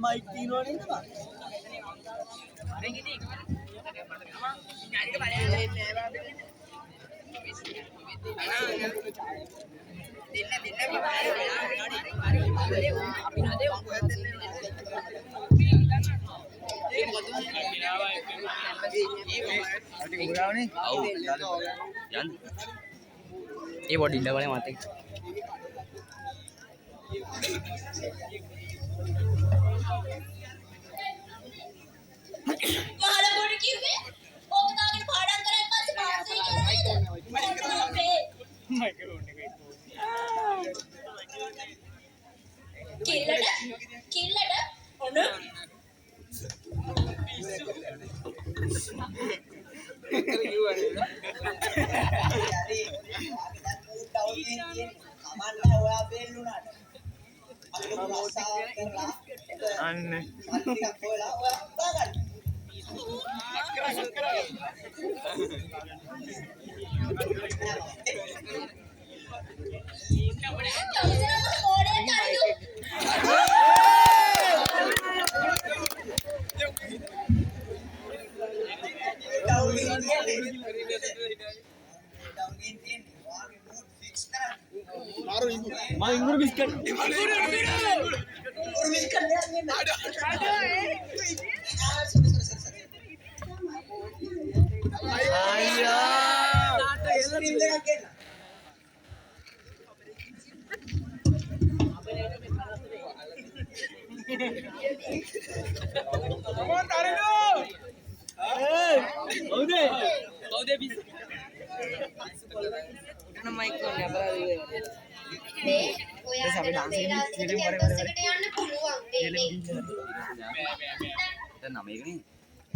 mic තියෙනවා නේද බං? ये बॉडी डबल है माते මහල පොඩ කිව්වේ ඕක දාගෙන පාඩම් කරලා පස්සේ පාස් වෙයි කියලා නේද? කිල්ලට ඔන්න Inguru biscuit.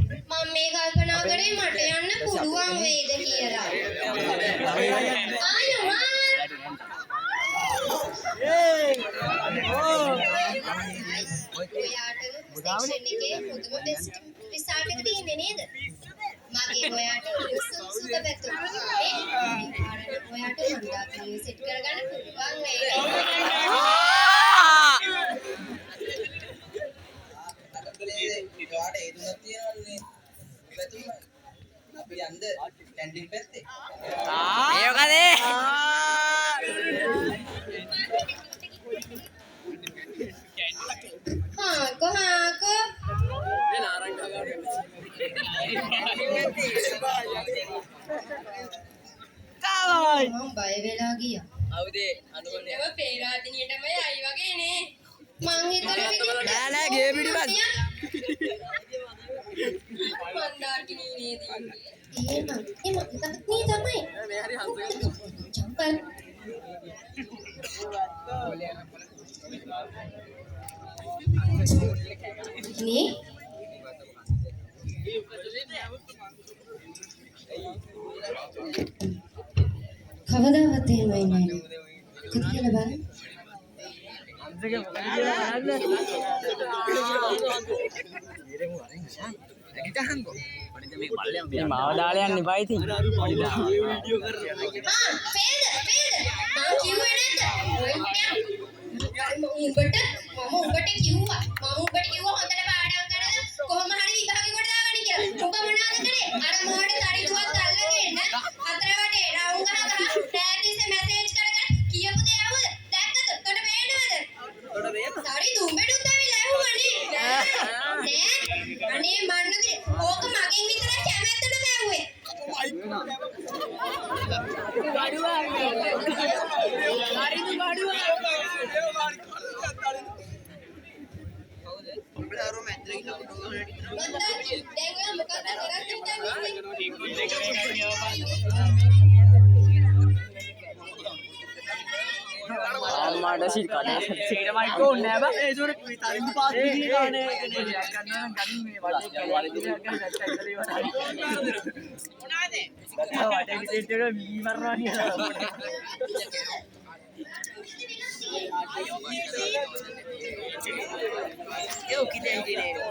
මම මේ කල්පනා කරේ මට යන්න පුළුවන් වේද කියලා. ඔයාට සෙක්ෂන් එකේ මුදුම බෙස්ට් රිසල්ට් එක තියෙන්නේ නේද? මගේ ඔයාට සුසුක පැතුම්. ඔයාට හොඳට සෙට් කරගන්න පුළුවන් වේද? බය වෙලා ගියා. අවුදේ අනුගමනය ඒව පේරාදිනියටම යයි වගේ නේ. මං හිතුවා නෑ ගේ පිටිපස්ස මන්දාකිනී නේද? එහෙම තමයි. මේ හරි හංසගෙන චම්පල්. නේ කවදාවත් එහෙම වෙන්නේ නැහැ. කොහොමද බලන්න? මාව දාලා යන්න එපා ඉතින්. පේද? මං කිව්වේ නේද? උඹට හොඳට පාඩම් කරලා කොහොම හරි විභාගෙ කොට දාගන්න කියලා. ඔබ මොනවද කරේ? අර මොහොතේ තරිතුවක් අල්ලගෙන හතර වටේ රවුම් ගහ ප්‍රැක්ටිස් මැසේජ් කරගෙන කියපු දේ ආවද? දැක්කද? උඩට පේනවද? සාරි දුම්බෙඩුත් ඇවිල්ලා ඇහුවනේ. නෑ. අනේ මන්නද ඕක මගෙන් විතරයි කැමැත්තට දැව්වේ. මාඩ සිල් කඩේ සීට මයික් ඕනේ නෑ බා ඒ සොර තරින්දු පාස් දිදී ගානේ ගන්න ගන්න මේ වටේ වලදී ගන්න නැත්නම් මොනවාද වටේ විදිහට වී මරනවා කියලා eu que tem dinheiro.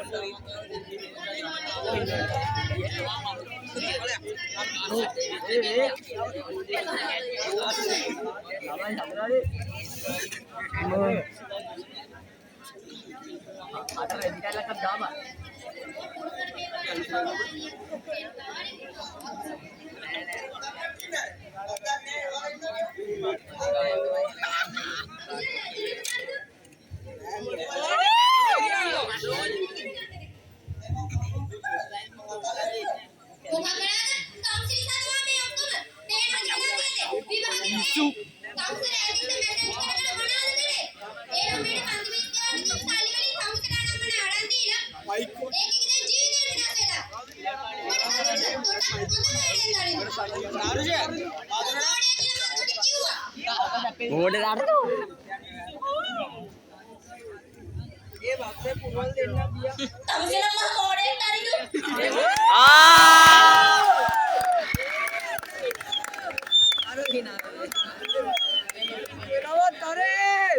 වැඩි කැලලක් දාපන්. ඕඩ දාන්න ඒ වක්සේ පුරවල් දෙන්න ගියා. අර කිනා. ඒනවත් කරේ.